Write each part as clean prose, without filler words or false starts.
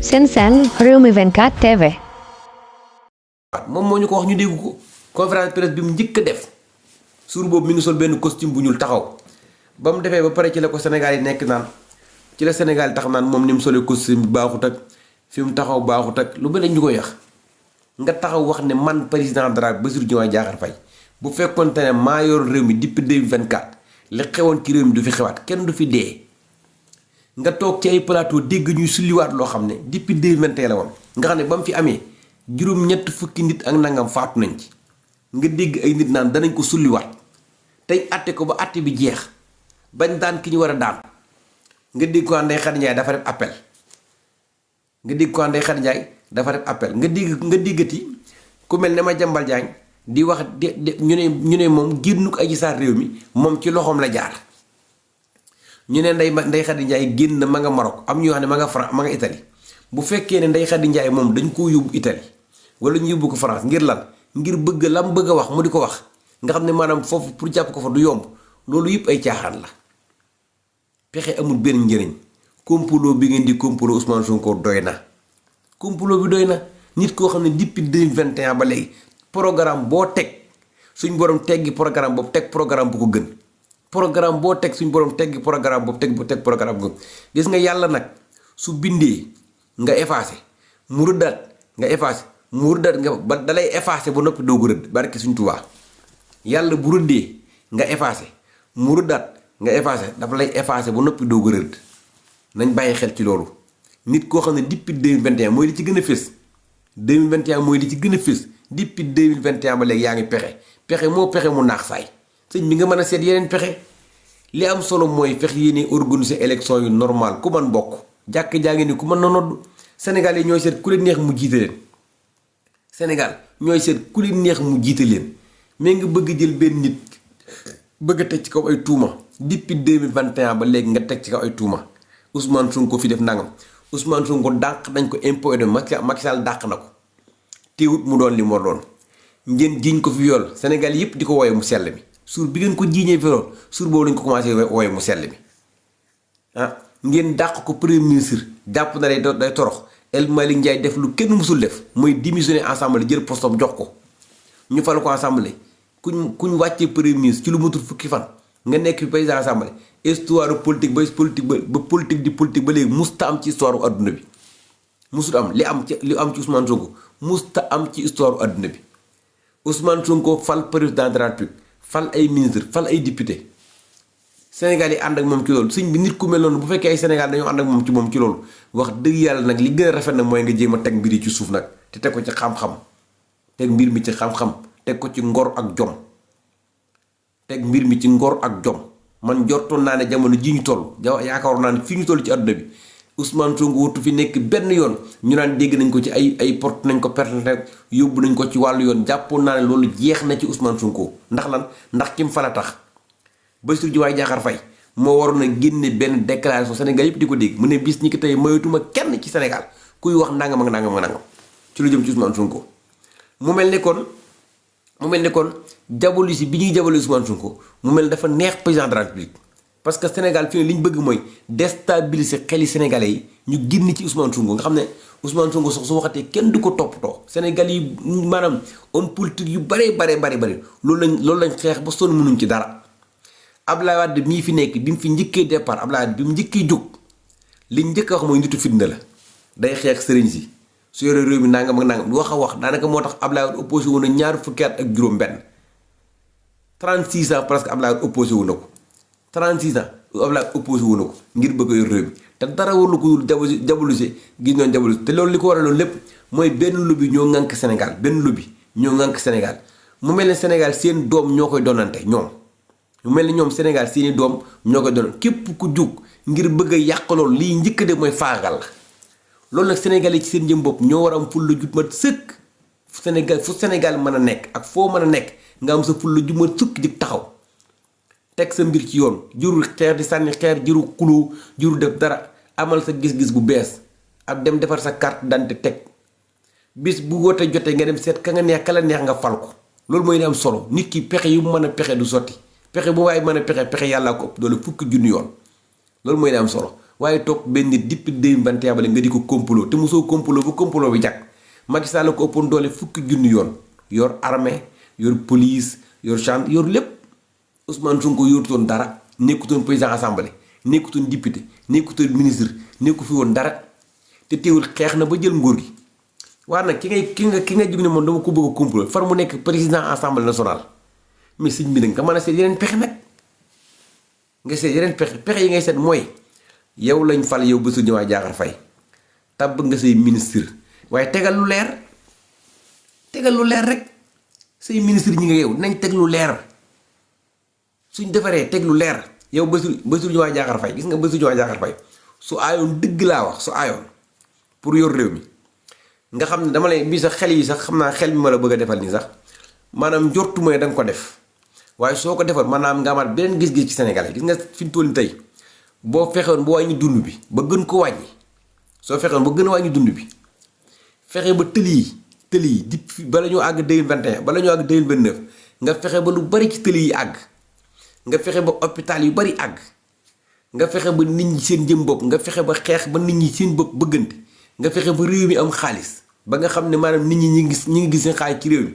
Sen Rewmi 24 TV. moom moo ñu ko wax ñu dégg ko conférence presse bi mu njëkk a def suur boobu mi ngi sol benn costume bu ñuul taxaw ba mu defee ba pare ci la ko Sénégal yi nekk naan ci la Sénégal yi tax naan moom ni mu solee costume bi baaxut ak fi mu taxaw baaxut ak lu bëri ñu ko yax nga taxaw wax ne man président dara Bassirou Diomaye Diakhar Faye bu fekkoonte ne maa yor réew mi depuis 2024 li xewoon ci réew mi du fi xewaat kenn du fi dee nga toog ci ay plateau dégg ñuy sulliwaat loo xam ne depuis 2021 la woon nga xam ne ba mu fi amee juróom-ñett fukki nit ak nangam faatu nañ ci nga dégg ay nit naan danañ ko sulliwaat tey atte ko ba atte bi jeex bañ daan ki ñu war a daan nga dégg ko Ndeye Khady Ndiaye dafa def appel nga dégg ko Ndeye Khady Ndiaye dafa def appel nga déggati ku mel ne Madiambal Diagne di wax ñu ne moom génnu ko Adji Sarr réew mi moom ci loxoom la jaar ñu ne Ndeye Khady Ndiaye génn ma nga Maroc am ñu wax ne ma nga France ma nga Italie bu fekkee ne Ndeye Khady Ndiaye moom dañ koo yóbbu Italie wala ñu yóbbu ko France ngir lan ngir bëgg lam bëgg a wax mu di ko wax nga xam ne maanaam foofu pour jàpp ko fa du yomb loolu yëpp ay caaxaan la pexe amul benn njëriñ complot bi ngeen di complot Ousmane Sonko doy na complot bi doy na nit koo xam ne depuis 2021 ba léegi programme boo teg suñ borom teggi programme boobu teg programme bu ko gën programme boo teg suñ borom teggi programme boobu teg programme bu ko gis nga yàlla nag su bindee nga effacé mu rëddaat nga effacé mu rëddaat nga ba dalay effacé ba noppi doo ko rëdd barke suñ Tuubaa yàlla bu rëddee nga effacé mu rëddaat nga effacé dafa lay effacé ba noppi doo ko rëdd nañ bàyyi xel ci loolu nit koo xam ne depuis 2021 mooy li ci gën a fés 2021 mooy li ci gën a fés depuis 2021 ba léegi yaa ngi pexe moo pexe mu naax saay sëñ bi nga mën a seet yeneen pexe li am solo mooy fex yéene organiser élection yu normal ku man bokk jàkk jaa ngi ni ku mën na nodd Sénégal yi ñooy seet ku leen neex mu jiite leen Sénégal ñooy seet ku leen neex mu jiite leen mais nga bëgg jël benn nit bëgg a teg ci kaw ay tuuma depuis 2021 ba léegi nga teg ci kaw ay tuuma Ousmane Sonko fi def nangam Ousmane Sonko dàq nañ ko impôt de Macky Sall dàq na ko teewut mu doon li moo doon ngeen jiiñ ko fi yool Sénégal yëpp di ko wooye mu sell mi suur bi ngeen ko jiiñee fi yool suur boobu lañ ko commencé wooye mu sell mi ah ngeen dàq ko premier ministre jàpp na day torox El Malick Ndiaye def lu kenn musul def mooy démissionner assemblée jël postom jox ko ñu fal ko assemblée kuñ wàccee premier ministre ci lu matul fukki fan nga nekk fi président assemblée histoire politique ba politique ba léegi musta am ci histoire u adduna bi musul am li am ci Ousmane Sonko musta am ci histoire u adduna bi Ousmane Sonko fal président de la République fal ay ministre fal ay député Sénégal yi ànd ak moom ci loolu sëñ bi nit ku mel noonu bu fekkee ay Sénégal dañoo ànd ak moom ci loolu wax dëgg yàlla nag li gën a rafet nag mooy nga jéem a teg mbir yi ci suuf nag te teg ko ci xam-xam teg mbir mi ci xam-xam teg ko ci ngor ak jom teg mbir mi ci ngor ak jom man jortoon naa ne jamono ji ñu toll yaakaar naa ne fii ñu toll ci àdduna bi Ousmane Sonko wutu fi nekk benn yoon ñu naan dégg nañ ko ci ay porte nañ ko perte yóbbu nañ ko ci wàllu yoon jàppoon naa ne loolu jeex na ci Ousmane Sonko ndax lan ndax kim fa la tax Bassirou Diomaye Diakhar Faye moo waroon a génne benn déclaration Sénégal yëpp di ko dégg mu ne bis ñi ki tey mayatuma kenn ci Sénégal kuy wax nangam ak nangam ak nangam ci lu jëm ci Ousmane Sonko mu mel ne kon diaboliser bi ñuy diaboliser Ousmane Sonko mu mel ne dafa neex président de la République parce que Sénégal fi ne li ñu bëgg mooy déstabiliser xeli Sénégalais yi ñu génn ci Ousmane Sonko nga xam ne Ousmane Sonko sax su waxatee kenn du ko toppatoo Sénégal yi maanaam homme politique yu bare loolu lañ xeex ba sonn mënuñ ci dara Abdoulaye Wade mii fi nekk bi mu fi njëkkee départ Abdoulaye Wade bi mu njëkkee jóg li njëkk a wax mooy nitu fitna la day xeex sëriñ si su yore réew mi nangam ak nangam wax a wax daanaka moo tax Abdoulaye Wade opposé wu na ñaar fukki at ak juróom-benn 36 ans presque Abdoulaye Wade opposé wu na ko 36 ans Abdoulaye opposé wu na ko ngir bëgg a yor réew mi te dara warul ko dul diaboliser gis ñoon diaboliser te loolu li ko waraloon lépp mooy benn lobby ñoo ŋànk Sénégal mu mel ne Sénégal seen doom ñoo koy donante ñoom. mu mel ni ñoom Sénégal seeni doom ñoo koy doon képp ku jug ngir bëgg a yàq loolu lii njëkk de mooy faagal la loolu nag Sénégal yi ci seen jëm bopp ñoo war a am fulla ju mat sëkk fu Sénégal mën a nekk ak foo mën a nekk nga am sa fulla ju mat sëkk di taxaw teg sa mbir ci yoon jurul xeer di sànni xeer jurul xuloo jurul def dara amal sa gis-gis bu bees ak dem defar sa carte d'identité teg bis bu wootee jotee nga dem seet ka nga neex ka la neex nga fal ko loolu mooy li am solo nit ki pexe yu mën a pexe du sotti pexe bu waaye mën a pexe yàllaa ko ëpp doole fukki junni yoon loolu mooy ne am solo waaye topp benn nit depuis 2021 ba nga di ko complot te mosoo complot ba complot bi jag. Macky Sall la ko ëppoon doole fukki junni yoon yor armée yor police yor chambre yor lépp Ousmane Sonko yorutoon dara nekkutoon président assemblée nekkutoon député nekkutoon ministre nekku fi woon dara te teewul xeex na ba jël nguur gi. waaye nag ki nga jóg ne moom dama ko bëgg a complot far mu nekk président assemblée nationale mais sëñ bi nag nga mën a seet yeneen pexe nag nga seet yeneen pexe yi ngay seet mooy yow lañ fal yow Bassirou Diomaye Diakhar Faye tabb nga say ministre waaye tegal lu leer rek say ministre ñi nga yow nañ teg lu leer suñ defaree teg lu leer yow Bassirou Diomaye Diakhar Faye gis nga Bassirou Diomaye Diakhar Faye su aayoon dëgg laa wax su aayoon pour yor réew mi nga xam ne dama lay bii sax xel yi sax xam naa xel mi ma la bëgg a defal nii sax maanaam njortu mooy da nga ko def waaye soo ko defal maanaam nga amaat beneen gis-gis ci Sénégal yi gis nga fi mu toll nii tey boo fexewoon ba wàññi dund bi ba gën ko wàññi soo fexewoon ba gën a wàññi dund bi fexe ba tëli yi di bala ñoo àgg 2021 bala ñoo àgg 2029 nga fexe ba lu bari ci tëli yi àgg nga fexe ba hôpital yu bari àgg nga fexe ba nit ñi seen jëm bopp nga fexe ba xeex ba nit ñi seen bopp bëggante nga fexe ba réew mi am xaalis ba nga xam ne maanaam nit ñi ñi ngi gis seen xaalis ci réew mi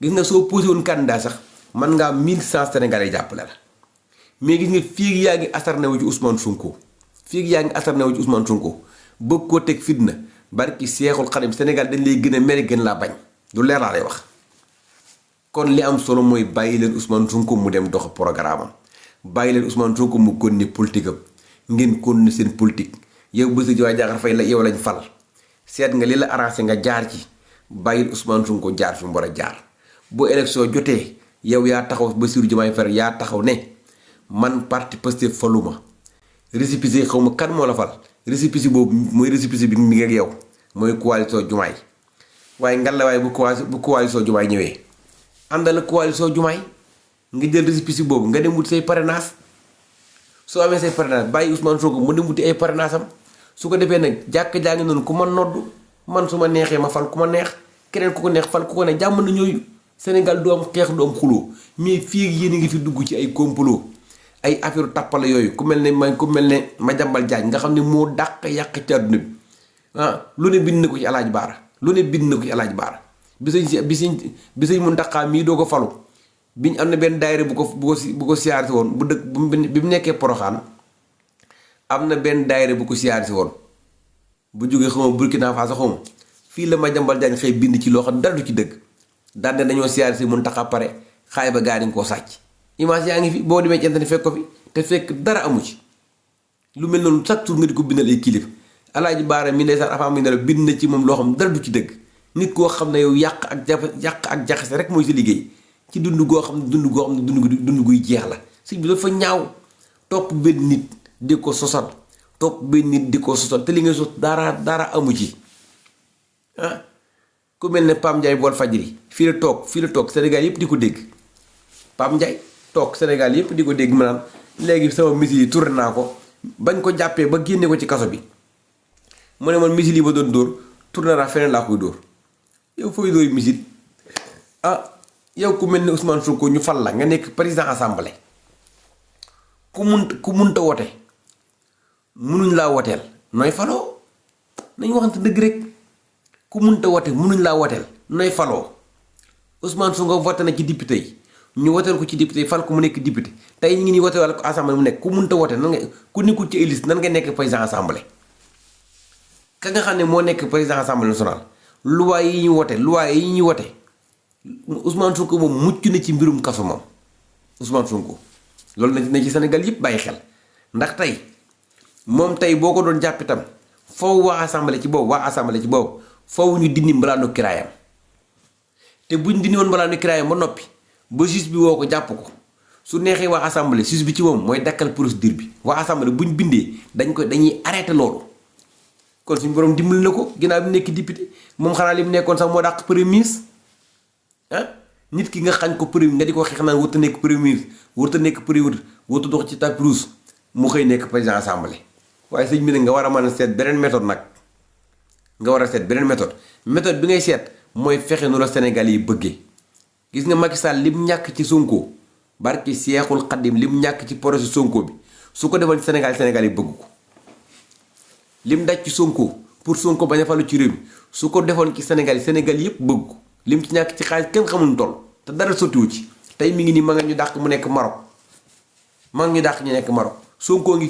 gis nga soo posé woon candidat sax man ngaa 1100 Sénégalais jàppale la mais gis nga fii yaa ngi asarne wu ci Ousmane Sonko bëgg koo teg fitna barki Seexul Xadim Sénégal dañ lay gën a mere gën laa bañ du leer laa lay wax. kon li am solo mooy bàyyi leen Ousmane Sonko mu dem dox programme am bàyyi leen Ousmane Sonko mu continuer politique am ngeen continuer seen politique yow Bassirou Diomaye Diakhar Faye la yow lañ fal seet nga li la arrangé nga jaar ci bàyyil Ousmane Sonko jaar fi mu war a jaar. bu élection jotee yow yaa taxaw Bassirou Diomaye Faye yaa taxaw ne man parti Pastef faluma récépissé xaw ma kan moo la fal récépissé boobu mooy récépissé bi mi ngi ak yow mooy coalition Diomaye waaye ngallaawaay bu coalition Diomaye ñëwee àndal coalition Diomaye nga jël récépissé boobu nga dem wuti say parrainage soo amee say parrainage bàyyi Ousmane Sonko mu dem wuti ay parrainage am su ko defee nag jàkk jaa ngi noonu ku ma nodd man su ma neexee ma fal ku ma neex keneen ku ko neex fal ku ko ne jàmm na ñooyu Sénégal du am xeex du am xuloo mais fii yéen a ngi fi dugg ci ay complot ay affaire tappale yooyu ku mel ne Madiambal Diagne nga xam ne moo dàq yàq ci àdduna bi lu ne bind na ko ci Alaaji Baara bi sëñ Muntaxa mii doo ko falu biñ am na benn daayira bu ko siyaarisi woon bu dëkk bi mu nekkee Poroxaan am na benn daayira bu ko siyaarisi woon bu jógee xawma Burkina Faso xawma fii la Madiambal Diagne xëy bind ci loo xam dara du ci dëgg daal ne dañoo siyaarisi Muntaxa pare xaay ba gaa dañ koo sàcc image yaa ngi fi boo demee ci internet fekk ko fi te fekk dara amu ci lu mel noonu chaque jour nga di ko bindal ay kilif Alaaji Baara mi ndeysaan avant mi ne la bind na ci moom loo xam dara du ci dëgg nit koo xam ne yow yàq ak jaxase rek mooy sa liggéey ci dund goo xam ne dund guy jeex la sëñ bi dafa ñaaw topp benn nit di ko sosal te li ngay sos dara amu ci ku mel ne Pam Ndiaye bool fajri fii la toog Sénégal yëpp di ko dégg Pam Ndiaye toog Sénégal yëpp di ko dégg maanaam léegi sama misil yi tourné naa ko bañ ko jàppee ba génne ko ci kaso bi mu ne man misil yi ba doon dóor tourné naa feneen laa koy dóor yow fooy dóor misil yow ku mel ne Ousmane Sonko ñu fal la nga nekk président assemblée ku munta wote munuñ laa woteel nooy faloo nañ waxante dëgg rek ku munta wote munuñ laa woteel nooy faloo Ousmane Sonko voté na ci député yi ñu woteel ko ci député yi fal ko mu nekk député tey ñu ngi nii woteel wala ko assemblée mu nekk ku munta wote nan nga ku nekkul ci liste nan nga nekk président assemblée ka nga xam ne moo nekk président assemblée nationale loi yi ñu wote Ousmane Sonko moom mucc na ci mbirum kaso moom Ousmane Sonko loolu na ci Sénégal yëpp bàyyi xel ndax tey moom tey boo ko doon jàpp itam foofu waa assemblée ci boobu foofu ñu dindi mbalaanu kiraayam te buñ dindi woon mbalaanu kiraayam ba noppi ba juge bi woo ko jàpp ko su neexee waa assemblée juge bi ci moom mooy dakkal procédure bi waa assemblée buñ bindee dañuy arrêté loolu kon suñu borom dimbali na ko ginnaaw bi nekk député moom xanaa li mu nekkoon sax moo dàq premier ministre nit ki nga xañ ko premier nga di ko xeex naan warut a nekk premier ministre warut a nekk premier warut a dox ci tapis rouge mu xëy nekk président assemblée waaye sëñ bi nag nga war a mën a seet beneen méthode nag méthode bi ngay seet mooy fexe nu la Sénégal yi bëggee gis nga Macky Sall lim ñàkk ci Sonko barki Seexul Xaddim lim ñàkk ci projet Sonko bi su ko defoon Sénégal yi bëgg ko lim daj ci Sonko pour Sonko bañ a falu ci réew mi su ko defoon ci Sénégal Sénégal yëpp bëgg ko lim ci ñàkk ci xaalis kenn xamul toll te dara sottiwu ci tey mi ngi nii ma nga ñu dàq mu nekk Maroc ma nga ñu dàq ñu nekk Maroc Sonko ngi